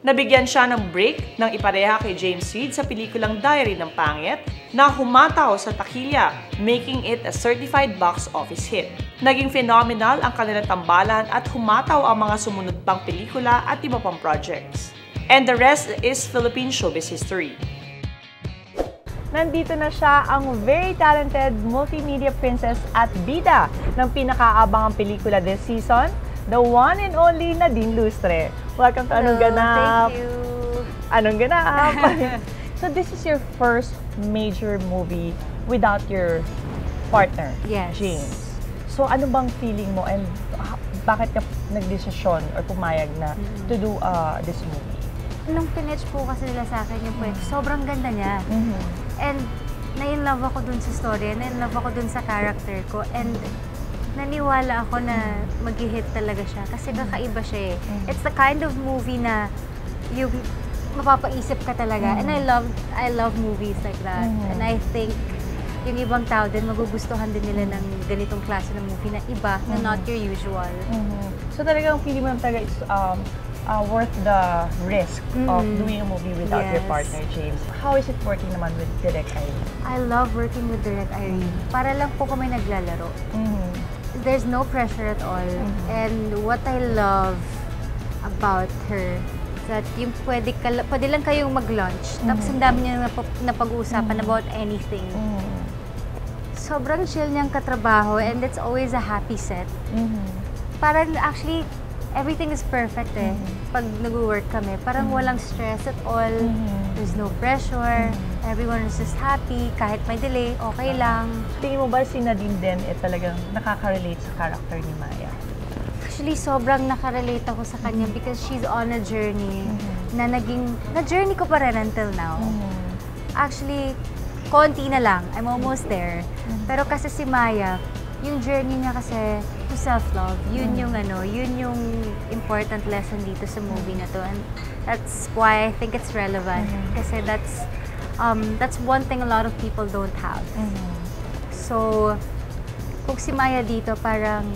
Nabigyan siya ng break nang ipareha kay James Reid sa pelikulang Diary ng Pangit na humataw sa takilya, making it a certified box office hit. Naging phenomenal ang kanilang tambalan at humataw ang mga sumunod pang pelikula at iba pang projects. And the rest is Philippine showbiz history. Nandito na siya, ang very talented multimedia princess at bida ng pinakaabangang pelikula this season, the one and only Nadine Lustre. Welcome to Anong Ganap. Thank you. Anong Ganap. So this is your first major movie without your partner, Yes. James. So ano bang feeling mo and bakit ka nagdesisyon or pumayag na to do this movie? Nung pinitch po kasi nila sa akin yung kwento, sobrang ganda niya. And na-in-love ako dun sa story, na-in-love ako dun sa character ko. And naniwala ako na mag-hit talaga siya kasi kakaiba siya eh. It's the kind of movie na yung mapapaisip ka talaga. And I love movies like that. And I think yung ibang tao din, magugustuhan din nila ng ganitong klase ng movie na iba, na not your usual. So talagang feeling mo talaga it's worth the risk of doing a movie without your partner, James. How is it working naman with Direk Irene? I love working with Direk Irene. Para lang po kami naglalaro. There's no pressure at all. And what I love about her is that yung pwede lang kayong mag-lunch, tapos ang dami niya napag-uusapan about anything. Sobrang chill niyang katrabaho and it's always a happy set. Parang actually, everything is perfect eh. Pag nag-work kami, parang walang stress at all. There's no pressure. Everyone is just happy. Kahit may delay, okay lang. Tingin mo ba si Nadine din talagang nakaka-relate sa character ni Maya? Actually, sobrang nakarelate ako sa kanya because she's on a journey na-journey ko pa rin until now. Actually, konti na lang. I'm almost there. Pero kasi si Maya, yung journey niya kasi to self-love, yun yung important lesson dito sa movie na to. And that's why I think it's relevant. Kasi that's one thing a lot of people don't have. So, kung si Maya dito, parang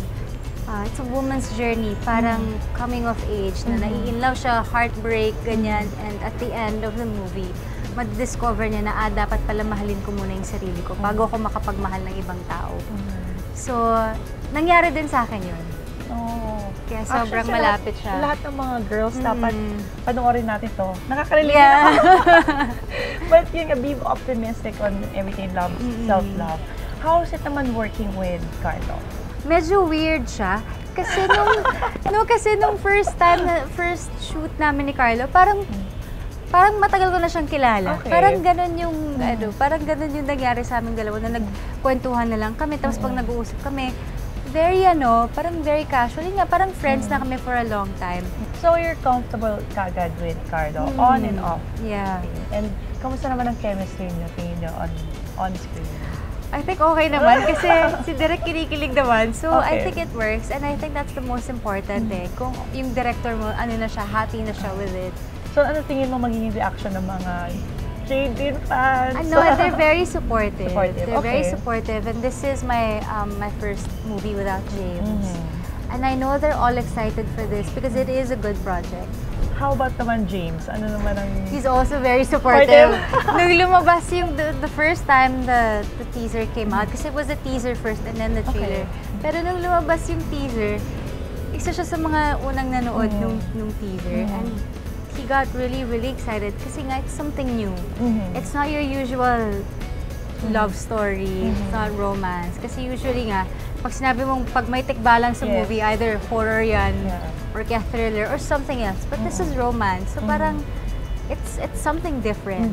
it's a woman's journey, parang coming of age, na nai-inlove siya, heartbreak, ganyan, and at the end of the movie, ma-discover niya na dapat pala mahalin ko muna yung sarili ko bago ako makapagmahal ng ibang tao. So, nangyari din sa akin yun. Kaya sobrang actually, malapit siya. Lahat ng mga girls dapat panoorin natin to. Nakaka-relate Yeah. But yun, be optimistic on everything, love, self-love. How is it naman working with Carlo? Medyo weird siya. Kasi nung first shoot namin ni Carlo, parang matagal ko na siyang kilala. Okay. Parang ganun yung nangyari sa aming dalawa na nagkwentuhan na lang kami. Tapos pag nag-uusap kami, parang very casual. Yun nga, parang friends na kami for a long time. So you're comfortable kagad with Carlo, on and off? Yeah. And kamusta naman ang chemistry niyo, tingin niyo on screen? I think okay naman kasi si Direk kinikilig naman. So Okay. I think it works and I think that's the most important eh. Kung yung director mo, happy na siya with it. So ano tingin mo magiging reaction ng mga Jadine fans? They're very supportive. They're very okay. supportive and this is my first movie without James. And I know they're all excited for this because it is a good project. How about naman James? Ano naman ang... He's also very supportive. Nung lumabas yung the first time the teaser came out, kasi it was the teaser first and then the trailer. Pero nung lumabas yung teaser, isa siya sa mga unang nanood nung teaser. And he got really, really excited kasi nga it's something new. It's not your usual love story, it's not romance. Kasi usually nga, pag sinabi mong pag may tikbalang sa movie, either horror yan, or kaya thriller, or something else. But this is romance. So parang, it's something different.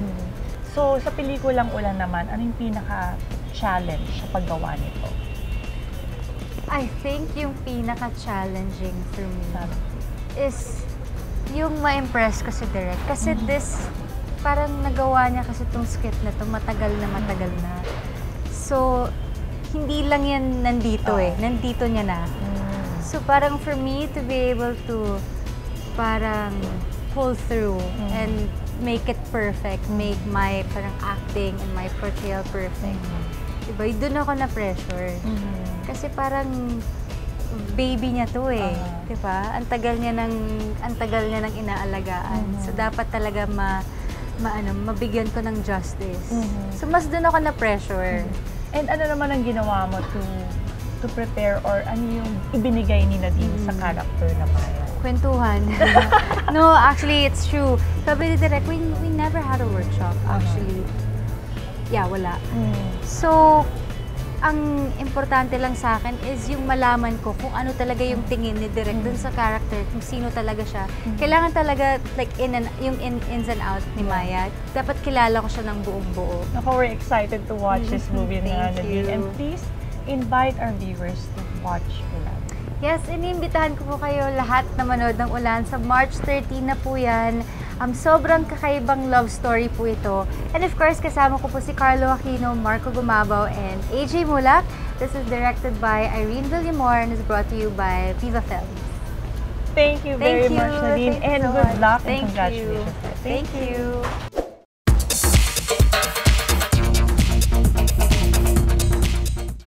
So sa pelikulang Ulan naman, ano yung pinaka-challenge sa paggawa nito? I think yung pinaka-challenging for me is yung ma-impress ko si Direk. Kasi this, parang nagawa niya kasi itong script na to matagal na. So, hindi lang yan nandito nandito niya na. So parang for me to be able to parang pull through and make it perfect, make my parang acting and my portrayal perfect. Diba? Doon ako na-pressure. Kasi parang baby niya to eh. Diba? Ang tagal niya ng inaalagaan. So dapat talaga mabigyan ko ng justice. So mas doon ako na-pressure. And ano naman ang ginawa mo to prepare or ano yung ibinigay ni Nadine sa character na Maya? Kwentuhan. No, actually, it's true. Sabi ni Direk, we never had a workshop, actually. Yeah, wala. So, ang importante lang sa akin is yung malaman ko kung ano talaga yung tingin ni Direk dun sa character, kung sino talaga siya. Kailangan talaga, like, yung ins and out ni Maya. Dapat kilala ko siya ng buong buo. Ako, we're excited to watch this movie na Thank Nadine. you. And please, invite our viewers to watch Ulan. Yes, iniimbitahan ko po kayo lahat na manood ng Ulan. Sa March 13 na po yan. Sobrang kakaibang love story po ito. And of course, kasama ko po si Carlo Aquino, Marco Gumabaw, and AJ Mulak. This is directed by Irene Villamor and is brought to you by Viva Films. Thank you very much, Nadine. Thank you And so good much. luck and Thank you. congratulations. Thank you.